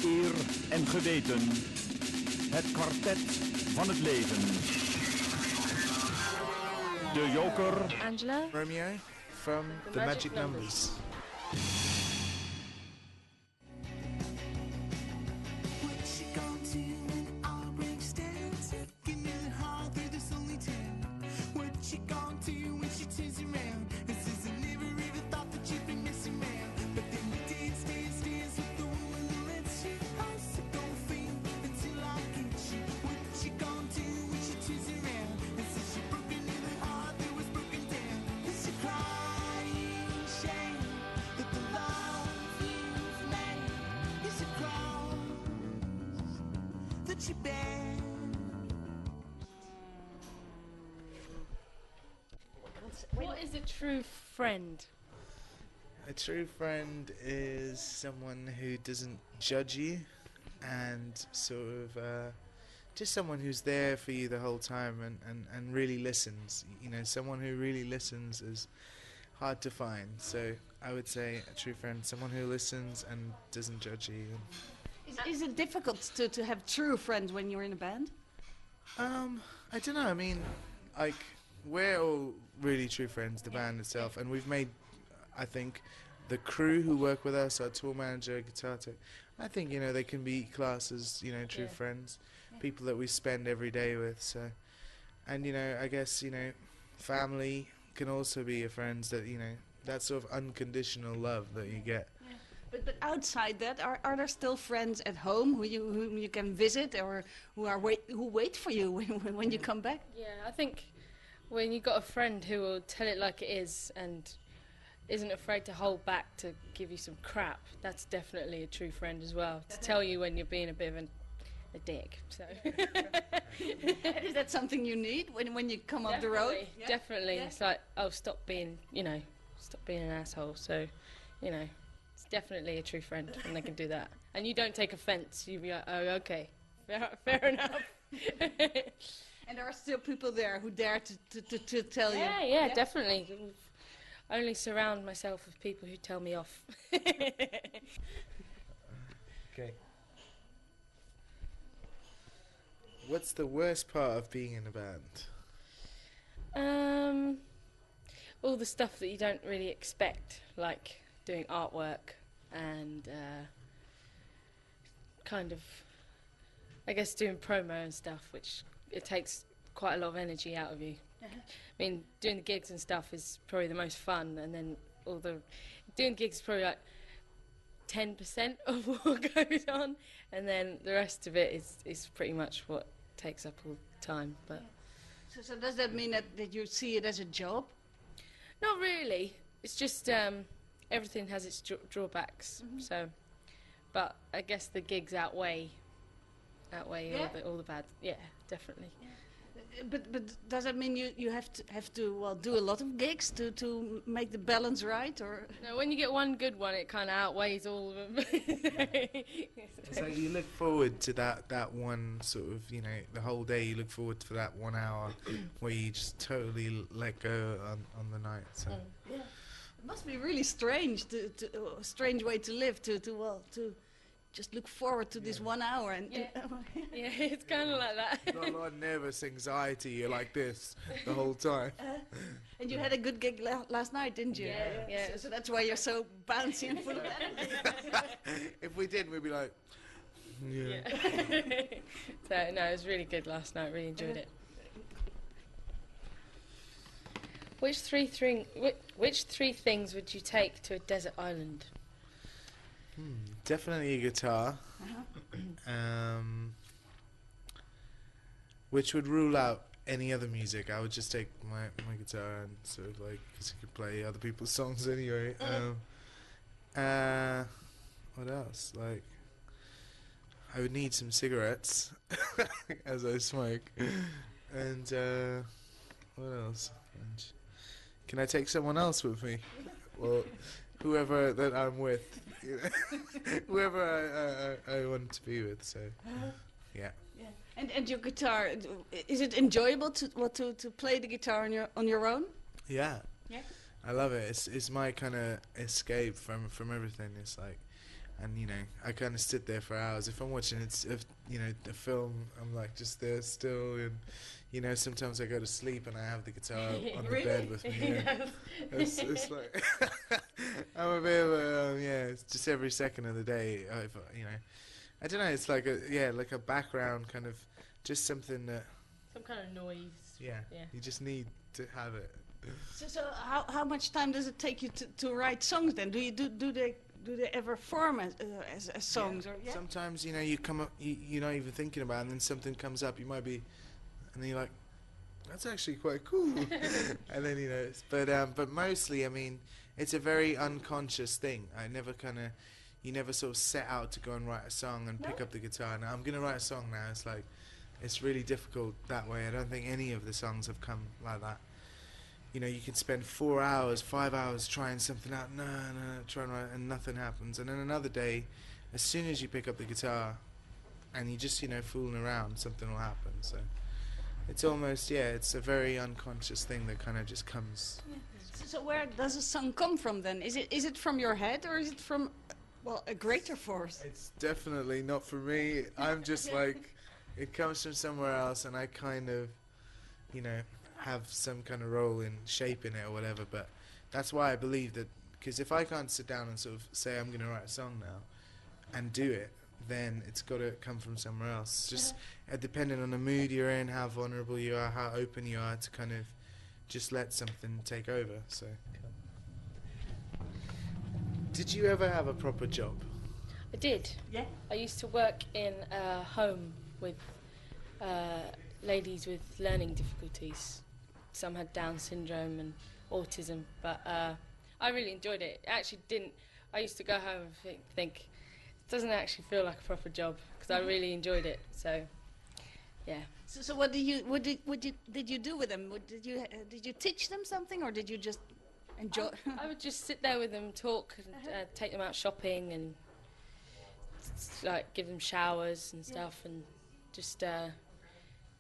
Eer en Geweten. Het kwartet van het leven. De Joker. Angela. Romeo from The Magic Numbers. What is a true friend? A true friend is someone who doesn't judge you and sort of just someone who's there for you the whole time and really listens. You know, someone who really listens is hard to find. So I would say a true friend, someone who listens and doesn't judge you. Is it difficult to have true friends when you're in a band? I don't know. I mean, like, we're all really true friends, the band itself, and we've made, I think, the crew who work with us, our tour manager, guitar tech, I think, you know, they can be classed as, you know, true friends, people that we spend every day with, so, and, you know, I guess, you know, family can also be your friends, that, you know, that sort of unconditional love that you get. Yeah. But outside that, are there still friends at home whom you can visit, or who wait for you when you come back? Yeah, I think when you've got a friend who will tell it like it is and isn't afraid to hold back to give you some crap, that's definitely a true friend as well. To tell you when you're being a bit of a dick. So is that something you need when you come up the road? Yeah. Definitely. Yeah. It's like, oh, stop being an asshole. So, you know, it's definitely a true friend when they can do that. And you don't take offence. You be like, oh, okay, fair enough. And there are still people there who dare to tell you. Yeah, definitely. I only surround myself with people who tell me off. Okay. What's the worst part of being in a band? All the stuff that you don't really expect, like doing artwork and kind of, I guess, doing promo and stuff, which it takes quite a lot of energy out of you. I mean, doing the gigs and stuff is probably the most fun, and then doing gigs is probably like 10% of what goes on, and then the rest of it is pretty much what takes up all the time. But so does that mean that you see it as a job? Not really. It's just everything has its drawbacks. Mm-hmm. So, but I guess the gigs outweigh all the bad. Yeah, definitely. Yeah. But does that mean you have to do a lot of gigs to make the balance right, or? No, when you get one good one, it kind of outweighs all of them. So you look forward to that one sort of, you know, the whole day. You look forward for that 1 hour where you just totally let go on the night. So. Yeah, it must be really strange a strange way to live to just look forward to this 1 hour and yeah, it's kind of like that. Got a lot of nervous anxiety. You're like this the whole time. And you had a good gig last night, didn't you? Yeah. So that's why you're so bouncy and full of energy. If we didn't, we'd be like, yeah. So no, it was really good last night. Really enjoyed it. Which three things would you take to a desert island? Definitely a guitar, which would rule out any other music. I would just take my guitar and sort of like, because I could play other people's songs anyway. What else? Like, I would need some cigarettes as I smoke, and what else? And can I take someone else with me? Well, whoever that I'm with, you know, whoever I want to be with. So, yeah. And your guitar, is it enjoyable to play the guitar on your own? Yeah. I love it. It's my kind of escape from everything. It's like and you know, I kind of sit there for hours. If I'm watching a film, I'm like just there still, and you know, sometimes I go to sleep and I have the guitar on the bed with me. Yeah. It's like I'm a bit of a it's just every second of the day. You know, I don't know. It's like like a background kind of, just something that. Some kind of noise. Yeah. You just need to have it. So how much time does it take you to write songs then? Do they ever form as songs? Or Sometimes, you know, you come up, you're not even thinking about it, and then something comes up, you might be, and then you're like, that's actually quite cool. And then, you know, but mostly, I mean, it's a very unconscious thing. You never sort of set out to go and write a song and pick up the guitar. Now, I'm going to write a song now. It's like, it's really difficult that way. I don't think any of the songs have come like that. You know, you can spend 4 hours, 5 hours trying something out, trying to write, and nothing happens. And then another day, as soon as you pick up the guitar and you just, you know, fooling around, something will happen. So it's almost, it's a very unconscious thing that kind of just comes. Yeah. So where does a song come from then? Is it from your head, or is it from, well, a greater force? It's definitely not for me. I'm just like, it comes from somewhere else, and I kind of, you know, have some kind of role in shaping it or whatever. But that's why I believe that, because if I can't sit down and sort of say I'm going to write a song now and do it, then it's got to come from somewhere else. Just depending on the mood you're in, how vulnerable you are, how open you are to kind of just let something take over. So did you ever have a proper job? I did. Yeah. I used to work in a home with ladies with learning difficulties. Some had Down syndrome and autism, but I really enjoyed it. It actually didn't. I used to go home and think it doesn't actually feel like a proper job, because I really enjoyed it. So, yeah. So what did you do with them? Did you teach them something, or did you just enjoy? I would just sit there with them, talk, and take them out shopping, and like give them showers and stuff, and just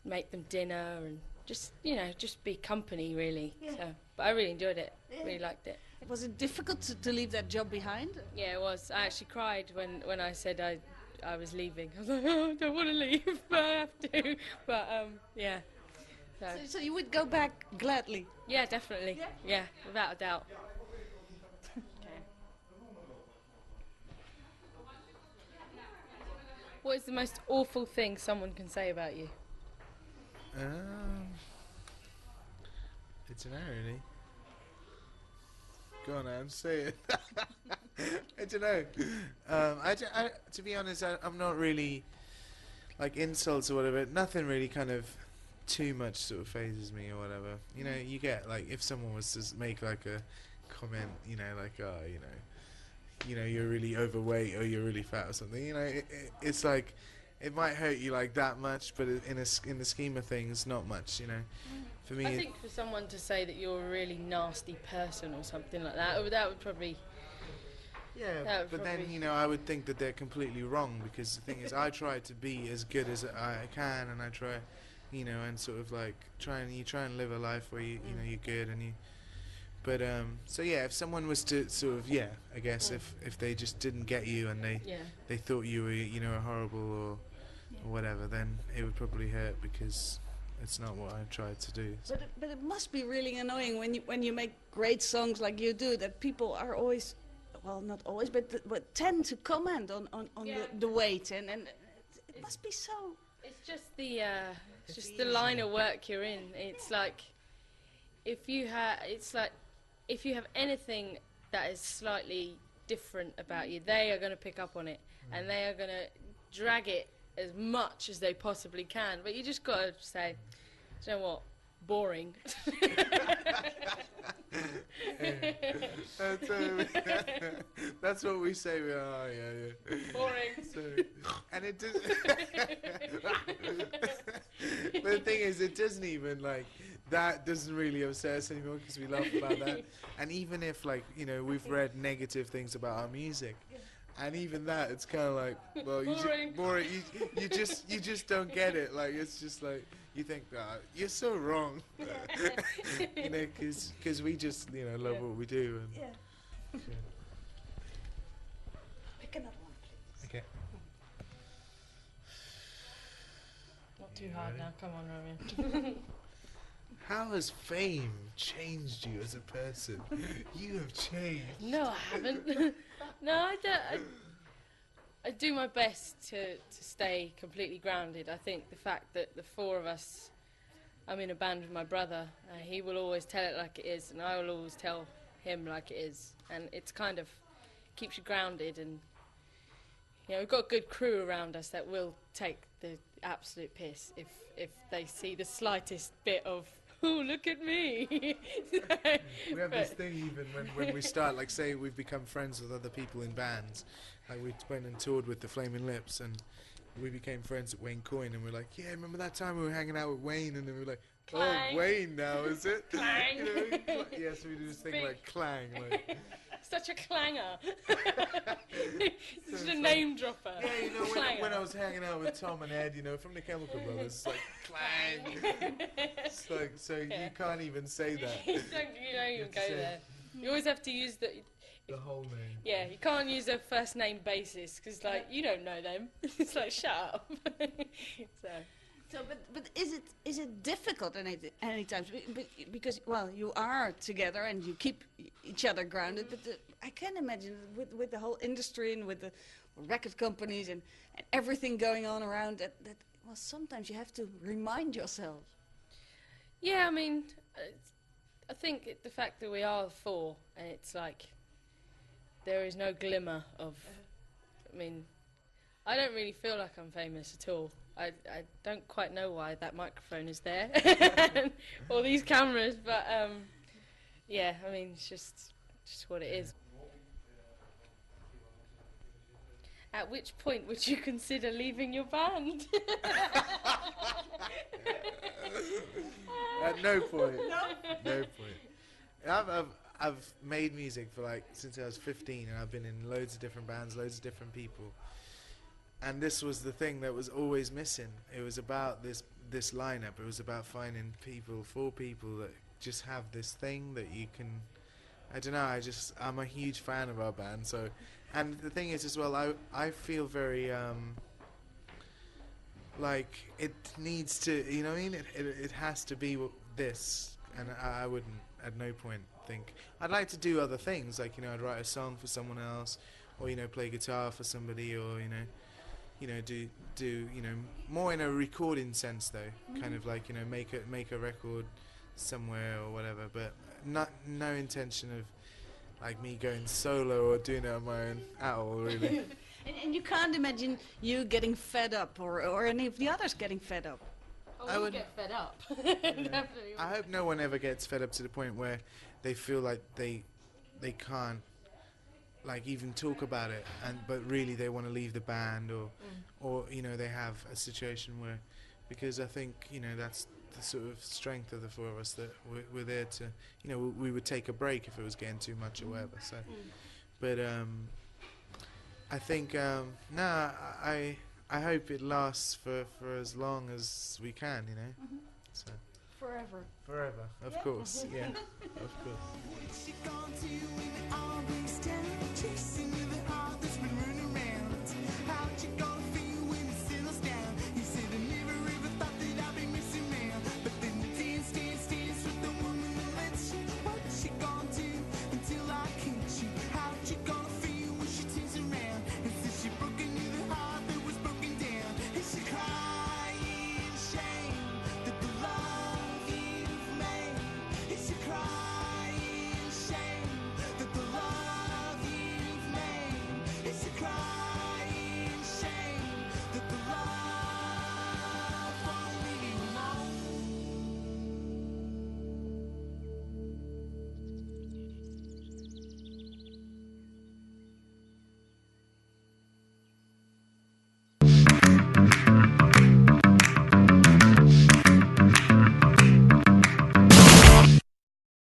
make them dinner, and just, you know, just be company really. So, but I really enjoyed it. Really liked it. Was it difficult to leave that job behind? Yeah, it was. I actually cried when I said I was leaving. I was like, oh, I don't want to leave, but I have to. But yeah. So you would go back gladly? Yeah, definitely. Yeah, without a doubt. What is the most awful thing someone can say about you? I don't know, really. Go on, Anne, say it. I don't know. To be honest, I'm not really, like, insults or whatever. Nothing really kind of too much sort of phases me or whatever. You know, you get, like, if someone was to make, like, a comment, you know, like, oh, you know, you're really overweight or you're really fat or something, you know, it's like, it might hurt you like that much, but in the scheme of things, not much, you know. For me, I think for someone to say that you're a really nasty person or something like that, that would probably... Yeah, but then, you know, I would think that they're completely wrong, because the thing is, I try to be as good as I can, and I try, you know, and sort of like try and live a life where you know, you're good, and you... But, so yeah, if someone was to sort of, I guess if they just didn't get you and they thought you were, you know, horrible or whatever, then it would probably hurt, because it's not what I tried to do. So. But it must be really annoying when you make great songs like you do, that people are always, well, not always, but tend to comment on the weight, and it must be so... It's just the line of work you're in. It's like, if you have anything that is slightly different about you, they are going to pick up on it, and they are going to drag it as much as they possibly can. But you just got to say, you know what, boring. That's what we say. Yeah. Boring. So, and it does. But the thing is, it doesn't even, like, that doesn't really upset us anymore, because we laugh about that. And even if, like, you know, we've read negative things about our music, and even that, it's kind of like, well, boring. You just don't get it. Like, it's just like, you think, you're so wrong. You know, because we just, you know, love what we do. And, Pick another one. Too hard now. Come on, Romeo. How has fame changed you as a person? You have changed. No, I haven't. No, I don't. I do my best to stay completely grounded. I think the fact that the four of us, I'm in a band with my brother, he will always tell it like it is, and I will always tell him like it is. And it's kind of keeps you grounded, and we've got a good crew around us that will take the absolute piss if they see the slightest bit of, oh, look at me. We have this thing even when we start, like say we've become friends with other people in bands. Like we went and toured with the Flaming Lips, and we became friends at Wayne Coyne, and we're like, yeah, remember that time we were hanging out with Wayne, and then we're like, Clang. oh, Wayne now, is it? Clang. Yes, we do this thing Big. like clang. Like. Such a clanger. Such a it's name dropper. Yeah, when I was hanging out with Tom and Ed, from the Chemical Brothers, it's like clang. It's like, so you can't even say that. You don't even go there. You always have to use the whole name. Yeah, you can't use a first name basis because you don't know them. It's like shut up. So, but is it difficult any times? Because you are together and you keep each other grounded. But I can imagine with the whole industry and with the record companies and everything going on around that sometimes you have to remind yourself. Yeah, I mean, I think the fact that we are four, and it's like there is no glimmer of. I mean, I don't really feel like I'm famous at all. I don't quite know why that microphone is there, or these cameras, but yeah, I mean, it's just what it is. At which point would you consider leaving your band? At no point. No point. I've made music for since I was 15, and I've been in loads of different bands, loads of different people. And this was the thing that was always missing. It was about this lineup. It was about finding four people that just have this thing that you can. I don't know. I'm a huge fan of our band. So, and the thing is as well, I feel very like it needs to. You know what I mean? It has to be this, and I wouldn't at no point think I'd like to do other things. Like I'd write a song for someone else, or play guitar for somebody, or do more in a recording sense though, kind of like make a record somewhere or whatever, but no intention of like me going solo or doing it on my own at all, really. And you can't imagine you getting fed up or any of the others getting fed up. Oh, I would get fed up. Definitely. I hope no one ever gets fed up to the point where they feel like they can't like even talk about it, but really they want to leave the band, or they have a situation where, because I think that's the sort of strength of the four of us, that we're there to we would take a break if it was getting too much or whatever. So, but I think I hope it lasts for as long as we can, So. Forever, of course, yeah, of course. What's she gonna do with all these times? Chasing with the heart that's been running around. How'd you go?